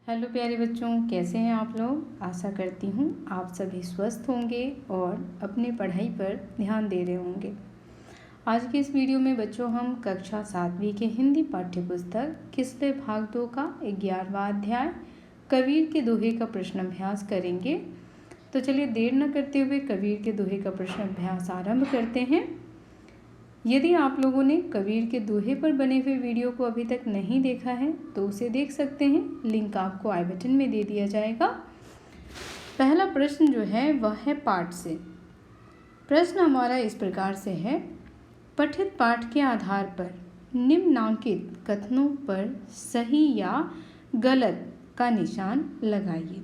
Hello प्यारे बच्चों, कैसे हैं आप लोग। आशा करती हूँ आप सभी स्वस्थ होंगे और अपनी पढ़ाई पर ध्यान दे रहे होंगे। आज के इस वीडियो में बच्चों हम कक्षा 7वीं के हिंदी पाठ्य पुस्तक किसले भाग 2 का 11वां अध्याय कबीर के दोहे का प्रश्न अभ्यास करेंगे। तो चलिए देर न करते हुए कबीर के दोहे का प्रश्न अभ्यास आरंभ करते हैं। यदि आप लोगों ने कबीर के दोहे पर बने हुए वीडियो को अभी तक नहीं देखा है तो उसे देख सकते हैं, लिंक आपको आई बटन में दे दिया जाएगा। पहला प्रश्न जो है वह है पाठ से। प्रश्न हमारा इस प्रकार से है, पठित पाठ के आधार पर निम्नांकित कथनों पर सही या गलत का निशान लगाइए।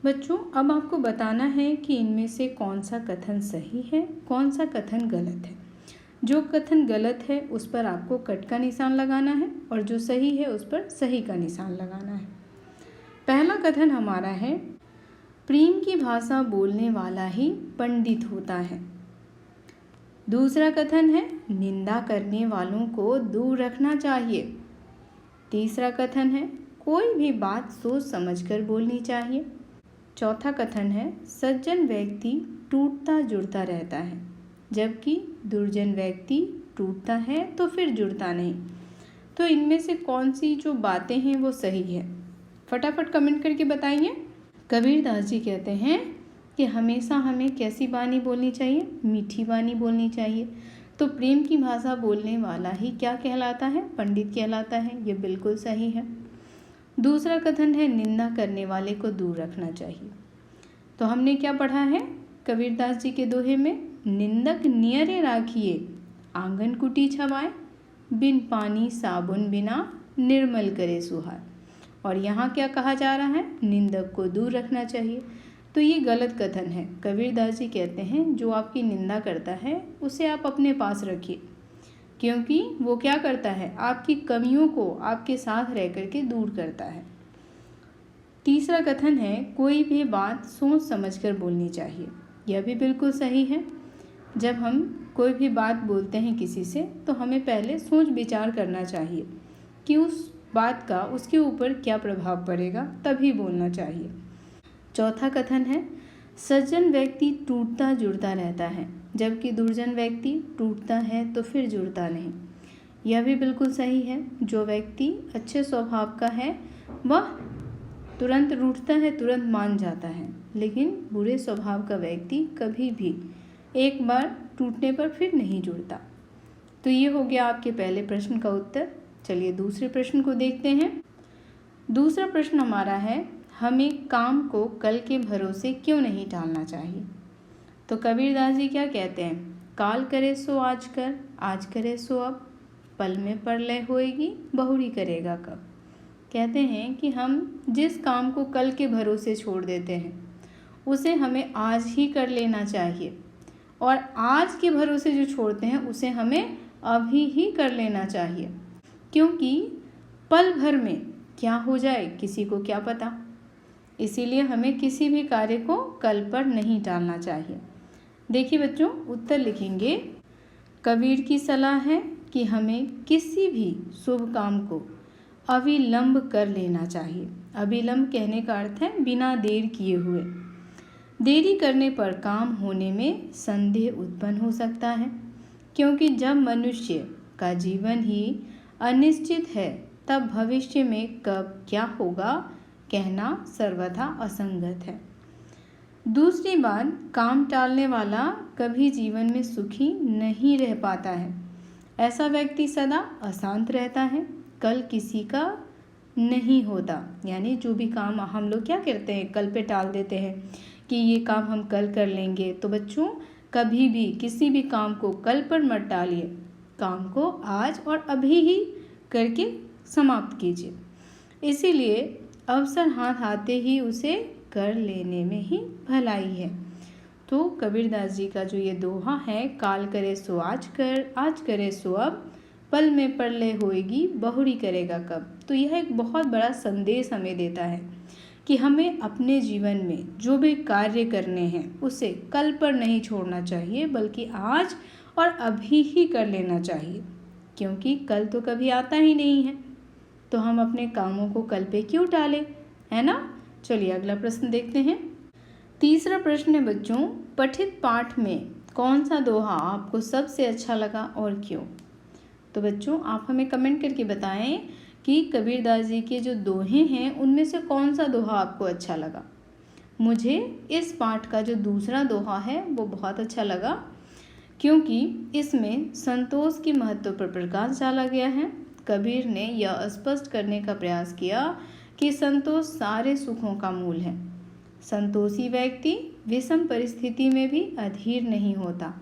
बच्चों अब आपको बताना है कि इनमें से कौन सा कथन सही है, कौन सा कथन गलत है। जो कथन गलत है उस पर आपको कट का निशान लगाना है और जो सही है उस पर सही का निशान लगाना है। पहला कथन हमारा है, प्रेम की भाषा बोलने वाला ही पंडित होता है। दूसरा कथन है, निंदा करने वालों को दूर रखना चाहिए। तीसरा कथन है, कोई भी बात सोच समझकर बोलनी चाहिए। चौथा कथन है, सज्जन व्यक्ति टूटता जुड़ता रहता है, जबकि दुर्जन व्यक्ति टूटता है तो फिर जुड़ता नहीं। तो इनमें से कौन सी जो बातें हैं वो सही है, फटाफट कमेंट करके बताइए। कबीरदास जी कहते हैं कि हमेशा हमें कैसी वाणी बोलनी चाहिए, मीठी वाणी बोलनी चाहिए। तो प्रेम की भाषा बोलने वाला ही क्या कहलाता है, पंडित कहलाता है। ये बिल्कुल सही है। दूसरा कथन है, निंदा करने वाले को दूर रखना चाहिए। तो हमने क्या पढ़ा है कबीरदास जी के दोहे में, निंदक नियरे राखिए आंगन कुटी छवाए, बिन पानी साबुन बिना निर्मल करे सुहाए। और यहाँ क्या कहा जा रहा है, निंदक को दूर रखना चाहिए। तो ये गलत कथन है। कबीरदास जी कहते हैं जो आपकी निंदा करता है उसे आप अपने पास रखिए, क्योंकि वो क्या करता है, आपकी कमियों को आपके साथ रह कर के दूर करता है। तीसरा कथन है, कोई भी बात सोच समझकर बोलनी चाहिए। यह भी बिल्कुल सही है। जब हम कोई भी बात बोलते हैं किसी से तो हमें पहले सोच विचार करना चाहिए कि उस बात का उसके ऊपर क्या प्रभाव पड़ेगा, तभी बोलना चाहिए। चौथा कथन है, सज्जन व्यक्ति टूटता जुड़ता रहता है, जबकि दुर्जन व्यक्ति टूटता है तो फिर जुड़ता नहीं। यह भी बिल्कुल सही है। जो व्यक्ति अच्छे स्वभाव का है वह तुरंत रूठता है, तुरंत मान जाता है, लेकिन बुरे स्वभाव का व्यक्ति कभी भी एक बार टूटने पर फिर नहीं जुड़ता। तो ये हो गया आपके पहले प्रश्न का उत्तर। चलिए दूसरे प्रश्न को देखते हैं। दूसरा प्रश्न हमारा है, हमें काम को कल के भरोसे क्यों नहीं टालना चाहिए। तो कबीरदास जी क्या कहते हैं, काल करे सो आज कर, आज करे सो अब, पल में प्रलय होएगी बहुरी करेगा कब। कहते हैं कि हम जिस काम को कल के भरोसे छोड़ देते हैं उसे हमें आज ही कर लेना चाहिए, और आज के भरोसे जो छोड़ते हैं उसे हमें अभी ही कर लेना चाहिए, क्योंकि पल भर में क्या हो जाए किसी को क्या पता। इसीलिए हमें किसी भी कार्य को कल पर नहीं टालना चाहिए। देखिए बच्चों, उत्तर लिखेंगे। कबीर की सलाह है कि हमें किसी भी शुभ काम को अविलंब कर लेना चाहिए। अविलंब कहने का अर्थ है बिना देर किए हुए। देरी करने पर काम होने में संदेह उत्पन्न हो सकता है, क्योंकि जब मनुष्य का जीवन ही अनिश्चित है तब भविष्य में कब क्या होगा कहना सर्वथा असंगत है। दूसरी बात, काम टालने वाला कभी जीवन में सुखी नहीं रह पाता है। ऐसा व्यक्ति सदा अशांत रहता है, कल किसी का नहीं होता। यानी जो भी काम हम लोग क्या करते हैं, कल पे टाल देते हैं कि ये काम हम कल कर लेंगे। तो बच्चों कभी भी किसी भी काम को कल पर मत टालिए, काम को आज और अभी ही करके समाप्त कीजिए। इसीलिए अवसर हाथ आते ही उसे कर लेने में ही भलाई है। तो कबीरदास जी का जो ये दोहा है, काल करे सो आज कर, आज करे सो अब, पल में प्रलय होएगी बहुरी करेगा कब। तो यह एक बहुत बड़ा संदेश हमें देता है कि हमें अपने जीवन में जो भी कार्य करने हैं उसे कल पर नहीं छोड़ना चाहिए, बल्कि आज और अभी ही कर लेना चाहिए, क्योंकि कल तो कभी आता ही नहीं है। तो हम अपने कामों को कल पे क्यों टालें, है ना। चलिए अगला प्रश्न देखते हैं। तीसरा प्रश्न है बच्चों, पठित पाठ में कौन सा दोहा आपको सबसे अच्छा लगा और क्यों। तो बच्चों आप हमें कमेंट करके बताएं कि कबीरदास जी के जो दोहे हैं उनमें से कौन सा दोहा आपको अच्छा लगा। मुझे इस पाठ का जो दूसरा दोहा है वो बहुत अच्छा लगा, क्योंकि इसमें संतोष के महत्व पर प्रकाश डाला गया है। कबीर ने यह स्पष्ट करने का प्रयास किया कि संतोष सारे सुखों का मूल है। संतोषी व्यक्ति विषम परिस्थिति में भी अधीर नहीं होता।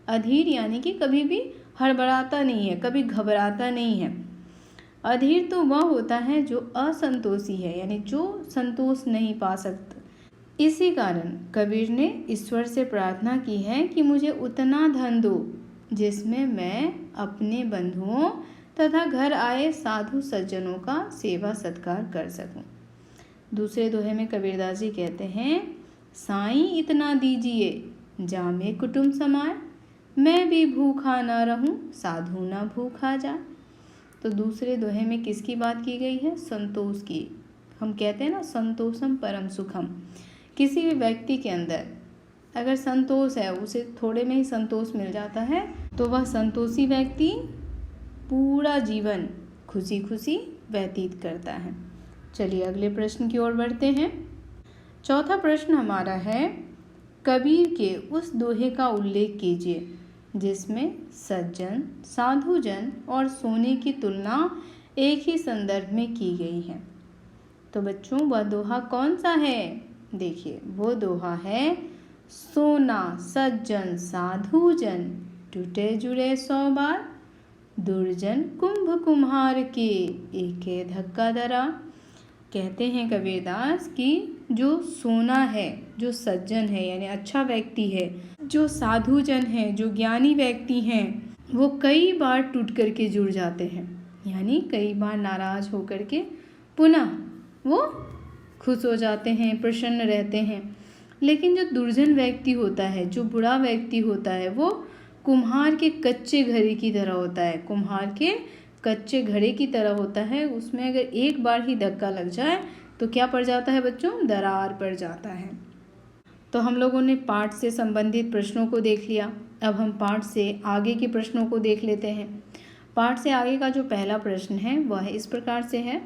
अधीर यानी कि कभी भी हड़बड़ाता नहीं है, कभी घबराता नहीं है। अधीर तो वह होता है जो असंतोषी है, यानी जो संतोष नहीं पा सकता। इसी कारण कबीर ने ईश्वर से प्रार्थना की है कि मुझे उतना धन दो जिसमें मैं अपने बंधुओं तथा घर आए साधु सज्जनों का सेवा सत्कार कर सकूं। दूसरे दोहे में कबीरदास जी कहते हैं, साईं इतना दीजिए जामे कुटुंब समाए, मैं भी भूखा ना रहूं साधु ना भूखा जाए। तो दूसरे दोहे में किसकी बात की गई है? संतोष की। हम कहते हैं ना, संतोषम परम सुखम। किसी भी व्यक्ति के अंदर अगर संतोष है, उसे थोड़े में ही संतोष मिल जाता है, तो वह संतोषी व्यक्ति पूरा जीवन खुशी खुशी व्यतीत करता है। चलिए अगले प्रश्न की ओर बढ़ते हैं। चौथा प्रश्न हमारा है, कबीर के उस दोहे का उल्लेख कीजिए जिसमें सज्जन, साधुजन और सोने की तुलना एक ही संदर्भ में की गई है। तो बच्चों वह दोहा कौन सा है? देखिए वो दोहा है, सोना सज्जन साधुजन टूटे जुड़े 100 बार, दुर्जन कुंभ कुम्हार के एके धक्का दरा। कहते हैं कबीरदास कि जो सोना है, जो सज्जन है यानी अच्छा व्यक्ति है, जो साधुजन है, जो ज्ञानी व्यक्ति हैं, वो कई बार टूट करके जुड़ जाते हैं, यानी कई बार नाराज होकर के पुनः वो खुश हो जाते हैं, प्रसन्न रहते हैं। लेकिन जो दुर्जन व्यक्ति होता है, जो बुरा व्यक्ति होता है, वो कुम्हार के कच्चे घड़े की तरह होता है। कुम्हार के कच्चे घड़े की तरह होता है, उसमें अगर एक बार ही धक्का लग जाए तो क्या पड़ जाता है बच्चों? दरार पड़ जाता है। तो हम लोगों ने पाठ से संबंधित प्रश्नों को देख लिया। अब हम पाठ से आगे के प्रश्नों को देख लेते हैं। पाठ से आगे का जो पहला प्रश्न है वह इस प्रकार से है,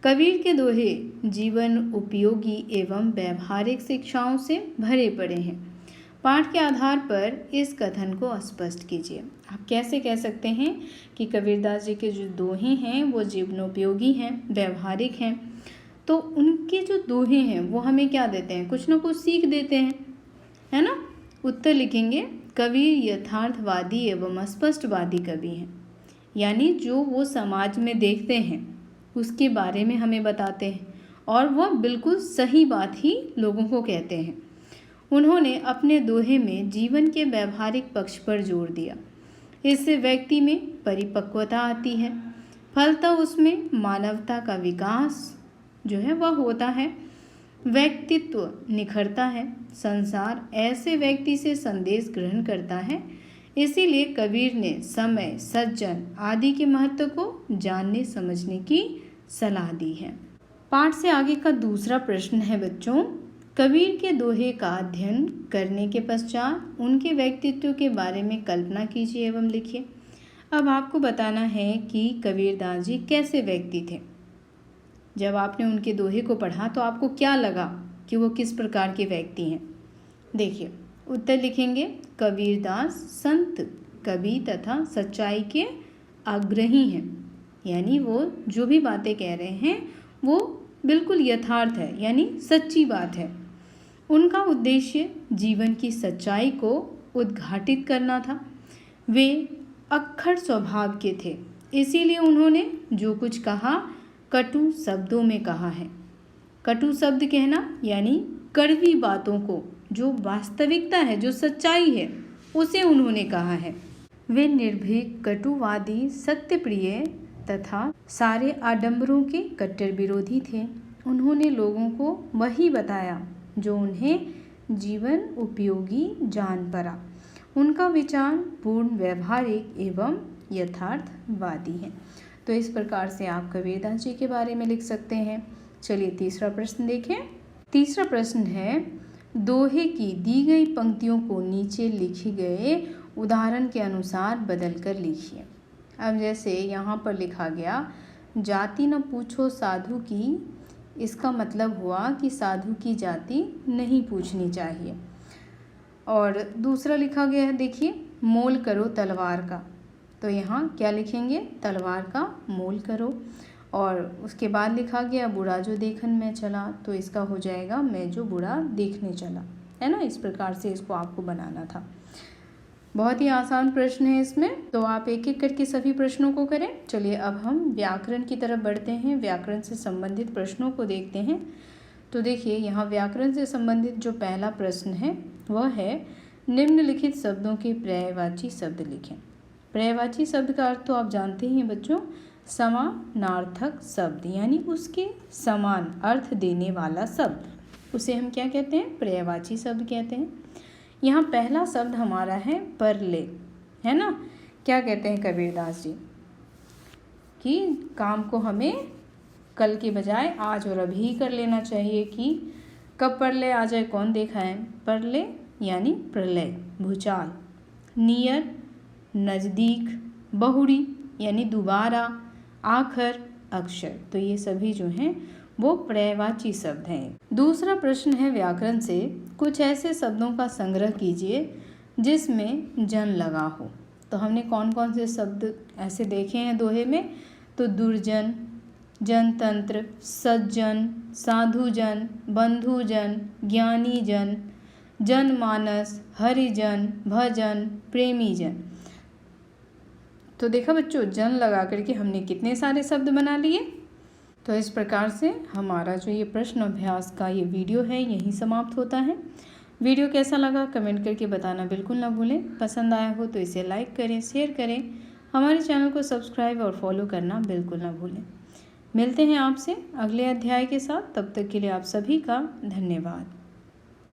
कबीर के दोहे जीवन उपयोगी एवं व्यावहारिक शिक्षाओं से भरे पड़े हैं। पाठ के आधार पर इस कथन को स्पष्ट कीजिए। आप कैसे कह सकते हैं कि कबीरदास जी के जो दोहे हैं वो जीवनोपयोगी हैं, व्यवहारिक हैं। तो उनके जो दोहे हैं वो हमें क्या देते हैं? कुछ ना कुछ सीख देते हैं, है ना। उत्तर लिखेंगे, कबीर यथार्थवादी एवं स्पष्टवादी कवि हैं, यानी जो वो समाज में देखते हैं उसके बारे में हमें बताते हैं और वह बिल्कुल सही बात ही लोगों को कहते हैं। उन्होंने अपने दोहे में जीवन के व्यवहारिक पक्ष पर जोर दिया। इससे व्यक्ति में परिपक्वता आती है, फलतः उसमें मानवता का विकास जो है वह होता है, व्यक्तित्व निखरता है, संसार ऐसे व्यक्ति से संदेश ग्रहण करता है। इसीलिए कबीर ने समय, सज्जन आदि के महत्व को जानने समझने की सलाह दी है। पाठ से आगे का दूसरा प्रश्न है बच्चों, कबीर के दोहे का अध्ययन करने के पश्चात उनके व्यक्तित्व के बारे में कल्पना कीजिए एवं लिखिए। अब आपको बताना है कि कबीरदास जी कैसे व्यक्ति थे। जब आपने उनके दोहे को पढ़ा तो आपको क्या लगा कि वो किस प्रकार के व्यक्ति हैं? देखिए उत्तर लिखेंगे, कबीरदास संत, कवि तथा सच्चाई के आग्रही हैं, यानी वो जो भी बातें कह रहे हैं वो बिल्कुल यथार्थ है, यानी सच्ची बात है। उनका उद्देश्य जीवन की सच्चाई को उद्घाटित करना था। वे अक्खड़ स्वभाव के थे, इसीलिए उन्होंने जो कुछ कहा कटु शब्दों में कहा है। कटु शब्द कहना यानी कड़वी बातों को, जो वास्तविकता है, जो सच्चाई है, उसे उन्होंने कहा है। वे निर्भीक, कटुवादी, सत्यप्रिय तथा सारे आडंबरों के कट्टर विरोधी थे। उन्होंने लोगों को वही बताया जो उन्हें जीवन उपयोगी जान पड़ा। उनका विचार पूर्ण व्यवहारिक एवं यथार्थवादी है। तो इस प्रकार से आप कबीरदास जी के बारे में लिख सकते हैं। चलिए तीसरा प्रश्न देखें। तीसरा प्रश्न है, दोहे की दी गई पंक्तियों को नीचे लिखे गए उदाहरण के अनुसार बदल कर लिखिए। अब जैसे यहाँ पर लिखा गया, जाति न पूछो साधु की, इसका मतलब हुआ कि साधु की जाति नहीं पूछनी चाहिए। और दूसरा लिखा गया है, देखिए, मोल करो तलवार का, तो यहाँ क्या लिखेंगे, तलवार का मोल करो। और उसके बाद लिखा गया, बुरा जो देखन में चला, तो इसका हो जाएगा, मैं जो बुरा देखने चला, है ना। इस प्रकार से इसको आपको बनाना था। बहुत ही आसान प्रश्न है इसमें, तो आप एक एक करके सभी प्रश्नों को करें। चलिए अब हम व्याकरण की तरफ बढ़ते हैं, व्याकरण से संबंधित प्रश्नों को देखते हैं। तो देखिए यहाँ व्याकरण से संबंधित जो पहला प्रश्न है वह है, निम्नलिखित शब्दों के पर्यायवाची शब्द लिखें। पर्यायवाची शब्द का अर्थ तो आप जानते ही हैं बच्चों, समानार्थक शब्द, यानी उसके समान अर्थ देने वाला शब्द, उसे हम क्या कहते हैं, पर्यायवाची शब्द कहते हैं। यहाँ पहला शब्द हमारा है परले, है ना। क्या कहते हैं कबीरदास जी कि काम को हमें कल के बजाय आज और अभी ही कर लेना चाहिए, कि कब परले आ जाए कौन देखा है। परले यानी प्रलय, भूचाल। नियर नज़दीक, बहुड़ी यानी दोबारा, आखर, अक्षर, तो ये सभी जो हैं वो पर्यायवाची शब्द हैं। दूसरा प्रश्न है व्याकरण से, कुछ ऐसे शब्दों का संग्रह कीजिए जिसमें जन लगा हो। तो हमने कौन कौन से शब्द ऐसे देखे हैं दोहे में, तो दुर्जन, जनतंत्र, सज्जन, साधुजन, बंधुजन, ज्ञानीजन, जनमानस, हरिजन, भजन, प्रेमीजन। तो देखा बच्चों, जन लगा करके हमने कितने सारे शब्द बना लिए। तो इस प्रकार से हमारा जो ये प्रश्न अभ्यास का ये वीडियो है यहीं समाप्त होता है। वीडियो कैसा लगा कमेंट करके बताना बिल्कुल ना भूलें। पसंद आया हो तो इसे लाइक करें, शेयर करें, हमारे चैनल को सब्सक्राइब और फॉलो करना बिल्कुल ना भूलें। मिलते हैं आपसे अगले अध्याय के साथ, तब तक के लिए आप सभी का धन्यवाद।